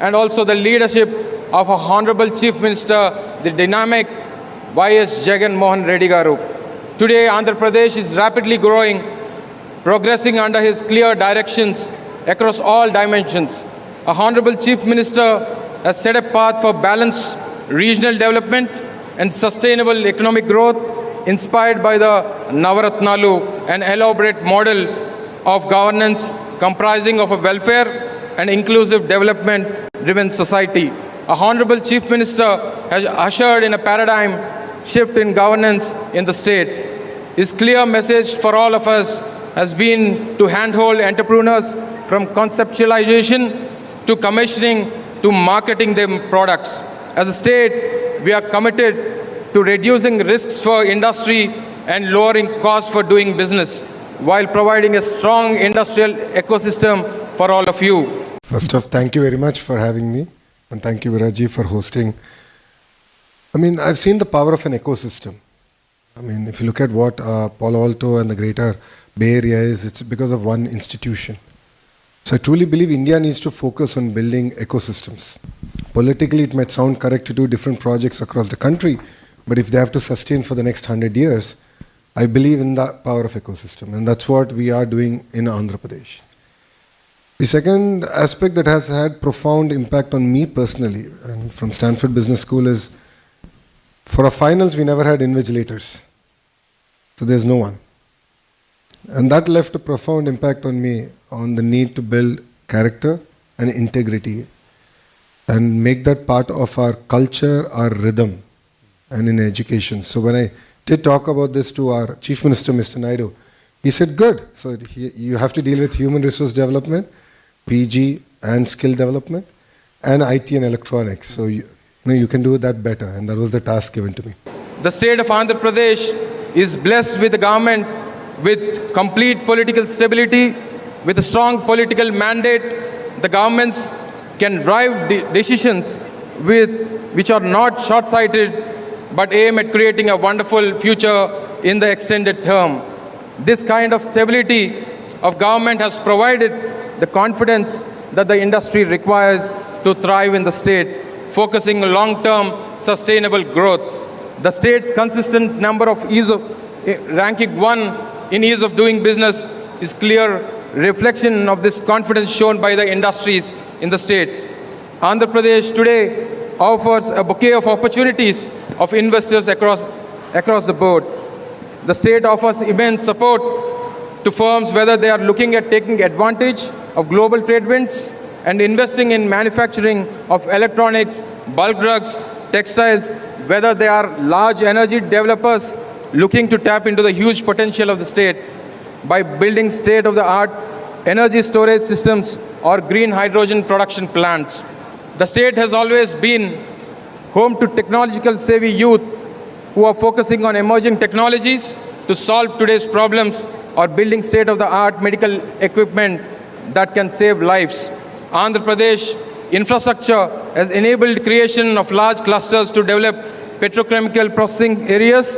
and also the leadership of our Honorable Chief Minister, the dynamic Y.S. Jagan Mohan Reddy Garu. Today, Andhra Pradesh is rapidly growing, progressing under his clear directions across all dimensions. Our Honorable Chief Minister has set a path for balanced regional development and sustainable economic growth inspired by the Navaratnalu, an elaborate model of governance comprising of a welfare and inclusive development-driven society. Our Honorable Chief Minister has ushered in a paradigm shift in governance in the state. His clear message for all of us has been to handhold entrepreneurs from conceptualization to commissioning to marketing their products. As a state, we are committed to reducing risks for industry and lowering costs for doing business while providing a strong industrial ecosystem for all of you. First off, thank you very much for having me, and thank you, Viraji, for hosting. I've seen the power of an ecosystem. If you look at what Palo Alto and the greater Bay Area is, it's because of one institution. So I truly believe India needs to focus on building ecosystems. Politically, it might sound correct to do different projects across the country, but if they have to sustain for the next 100 years, I believe in the power of ecosystem, and that's what we are doing in Andhra Pradesh. The second aspect that has had profound impact on me personally, and from Stanford Business School, is for our finals, we never had invigilators. So there's no one. And that left a profound impact on me on the need to build character and integrity and make that part of our culture, our rhythm, and in education. So when I did talk about this to our Chief Minister, Mr. Naidu, he said, good. So you have to deal with human resource development, PG and skill development, and IT and electronics. So you can do that better. And that was the task given to me. The state of Andhra Pradesh is blessed with a government with complete political stability, with a strong political mandate. The governments can drive decisions which are not short-sighted, but aim at creating a wonderful future in the extended term. This kind of stability of government has provided the confidence that the industry requires to thrive in the state, focusing on long-term sustainable growth. The state's consistent number of ranking 1 in ease of doing business is clear reflection of this confidence shown by the industries in the state. Andhra Pradesh today offers a bouquet of opportunities of investors across the board. The state offers immense support to firms whether they are looking at taking advantage of global trade winds and investing in manufacturing of electronics, bulk drugs, textiles, whether they are large energy developers looking to tap into the huge potential of the state by building state-of-the-art energy storage systems or green hydrogen production plants. The state has always been home to technological savvy youth who are focusing on emerging technologies to solve today's problems or building state-of-the-art medical equipment that can save lives. Andhra Pradesh infrastructure has enabled creation of large clusters to develop petrochemical processing areas,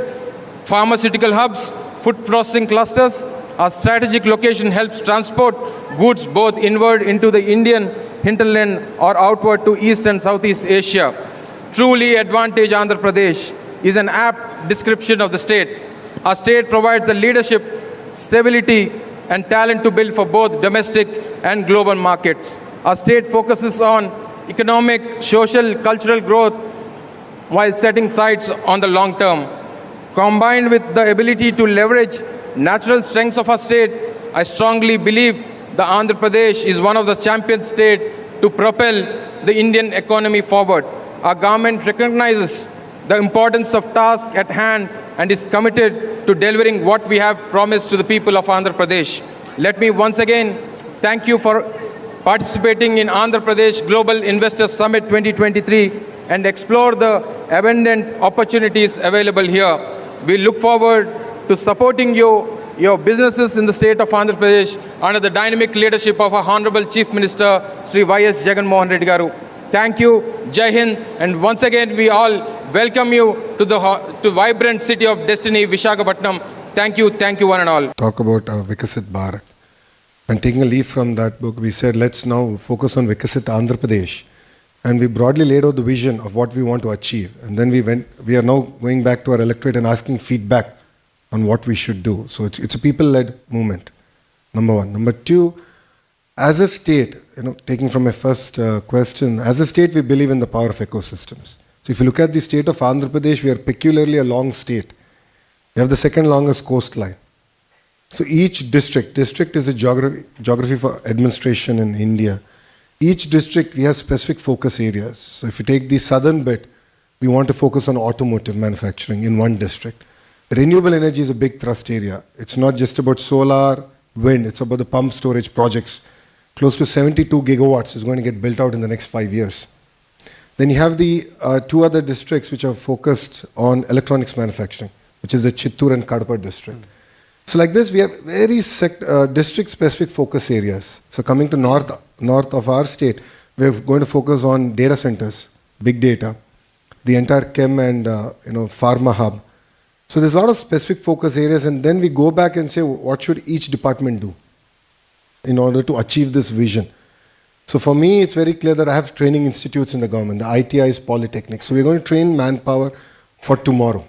pharmaceutical hubs, food processing clusters. Our strategic location helps transport goods both inward into the Indian hinterland or outward to East and Southeast Asia. Truly advantage Andhra Pradesh is an apt description of the state. Our state provides the leadership, stability, and talent to build for both domestic and global markets. Our state focuses on economic, social, cultural growth while setting sights on the long term. Combined with the ability to leverage natural strengths of our state, I strongly believe the Andhra Pradesh is one of the champion states to propel the Indian economy forward. Our government recognizes the importance of task at hand and is committed to delivering what we have promised to the people of Andhra Pradesh. Let me once again thank you for participating in Andhra Pradesh Global Investor Summit 2023 and explore the abundant opportunities available here. We look forward to supporting your businesses in the state of Andhra Pradesh under the dynamic leadership of our Honorable Chief Minister, Sri Y.S. Jagan Mohan Reddy Garu. Thank you, Jai Hind, and once again we all welcome you to vibrant city of destiny, Visakhapatnam. Thank you one and all. Talk about Vikasit Bharat. And taking a leaf from that book, we said, let's now focus on Vikasit Andhra Pradesh. and we broadly laid out the vision of what we want to achieve. And then we are now going back to our electorate and asking feedback on what we should do. So it's a people-led movement, number one. Number two, as a state, taking from my first question, as a state we believe in the power of ecosystems. So if you look at the state of Andhra Pradesh, we are peculiarly a long state. We have the second longest coastline. So each district is a geography for administration in India. Each district, we have specific focus areas. So if you take the southern bit, we want to focus on automotive manufacturing in one district. Renewable energy is a big thrust area. It's not just about solar, wind, it's about the pump storage projects. Close to 72 gigawatts is going to get built out in the next 5 years. Then you have the two other districts which are focused on electronics manufacturing, which is the Chittoor and Kadapa district. So like this, we have very district-specific focus areas. So coming to north of our state, we're going to focus on data centers, big data, the entire chem and pharma hub. So there's a lot of specific focus areas, and then we go back and say, what should each department do in order to achieve this vision? So for me, it's very clear that I have training institutes in the government. The ITI is polytechnic. So we're going to train manpower for tomorrow.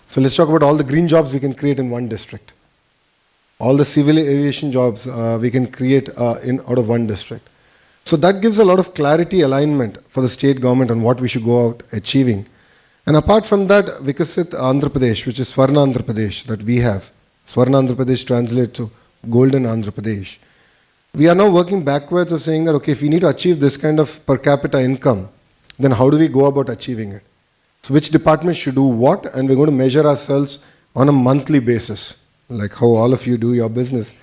So let's talk about all the green jobs we can create in one district. All the civil aviation jobs we can create out of one district. So that gives a lot of clarity, alignment for the state government on what we should go out achieving. And apart from that, Vikasit Andhra Pradesh, which is Swarna Andhra Pradesh that we have. Swarna Andhra Pradesh translates to Golden Andhra Pradesh. We are now working backwards of saying that, okay, if we need to achieve this kind of per capita income, then how do we go about achieving it? So which department should do what, and we're going to measure ourselves on a monthly basis, like how all of you do your business.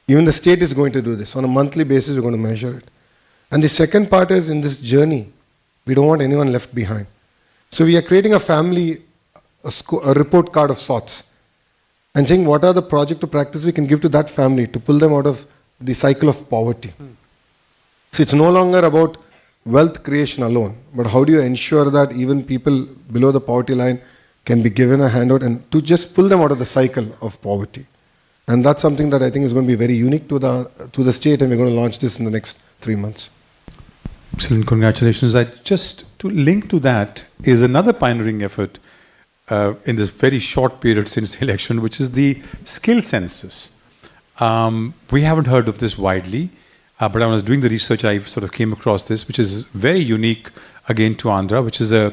Even the state is going to do this. On a monthly basis, we're going to measure it. And the second part is, in this journey, we don't want anyone left behind. So we are creating a family, a report card of sorts, and saying what are the project or practice we can give to that family to pull them out of the cycle of poverty. So it's no longer about wealth creation alone, but how do you ensure that even people below the poverty line can be given a handout and to just pull them out of the cycle of poverty. And that's something that I think is going to be very unique to the state, and we're going to launch this in the next 3 months. Excellent, congratulations. Just to link to that is another pioneering effort in this very short period since the election, which is the skill census. We haven't heard of this widely, but when I was doing the research, I sort of came across this, which is very unique again to Andhra, which is a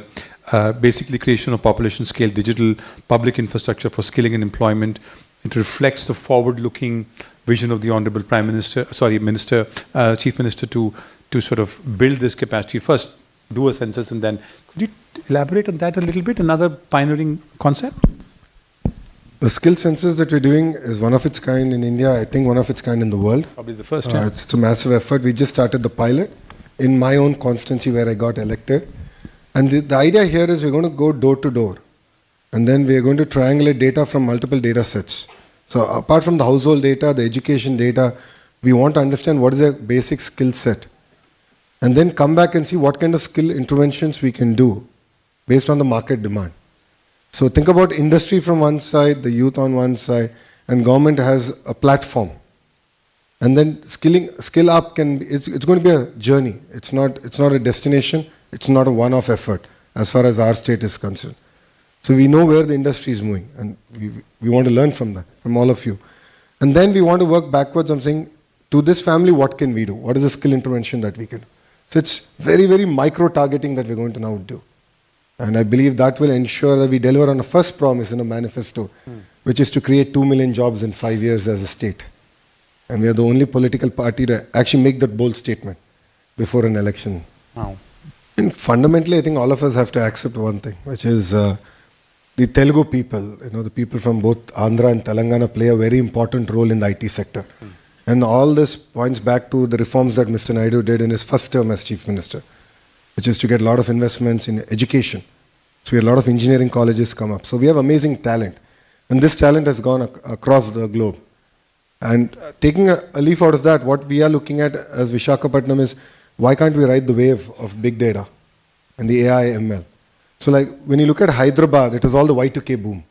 basically creation of population scale digital public infrastructure for skilling and employment. It reflects the forward-looking vision of the Honorable Chief Minister to sort of build this capacity. First, do a census, and then could you elaborate on that a little bit? Another pioneering concept? The skill census that we're doing is one of its kind in India, I think one of its kind in the world. Probably the first time. It's a massive effort. We just started the pilot in my own constituency where I got elected. And the idea here is we're going to go door to door. And then we're going to triangulate data from multiple data sets. So apart from the household data, the education data, we want to understand what is a basic skill set. And then come back and see what kind of skill interventions we can do based on the market demand. So think about industry from one side, the youth on one side, and government has a platform. And then skill up it's going to be a journey. It's not a destination. It's not a one-off effort as far as our state is concerned. So we know where the industry is moving, and we want to learn from that, from all of you. And then we want to work backwards on saying, to this family, what can we do? What is the skill intervention that we can do? So it's very, very micro-targeting that we're going to now do. And I believe that will ensure that we deliver on the first promise in a manifesto, which is to create 2 million jobs in 5 years as a state. And we are the only political party to actually make that bold statement before an election. Wow. And fundamentally, I think all of us have to accept one thing, which is the Telugu people, the people from both Andhra and Telangana play a very important role in the IT sector. And all this points back to the reforms that Mr. Naidu did in his first term as Chief Minister, which is to get a lot of investments in education. So we have a lot of engineering colleges come up. So we have amazing talent. And this talent has gone across the globe. And taking a leaf out of that, what we are looking at as Visakhapatnam is, why can't we ride the wave of big data and the AI ML? So like when you look at Hyderabad, it was all the Y2K boom.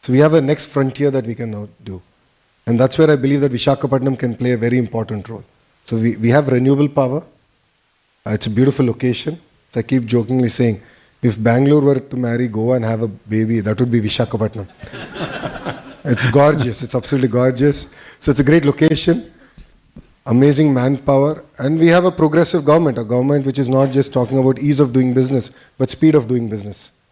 So we have a next frontier that we can now do. And that's where I believe that Visakhapatnam can play a very important role. So we have renewable power. It's a beautiful location. So I keep jokingly saying, if Bangalore were to marry Goa and have a baby, that would be Vishakhapatnam. It's gorgeous. It's absolutely gorgeous. So it's a great location, amazing manpower, and we have a progressive government, a government which is not just talking about ease of doing business, but speed of doing business.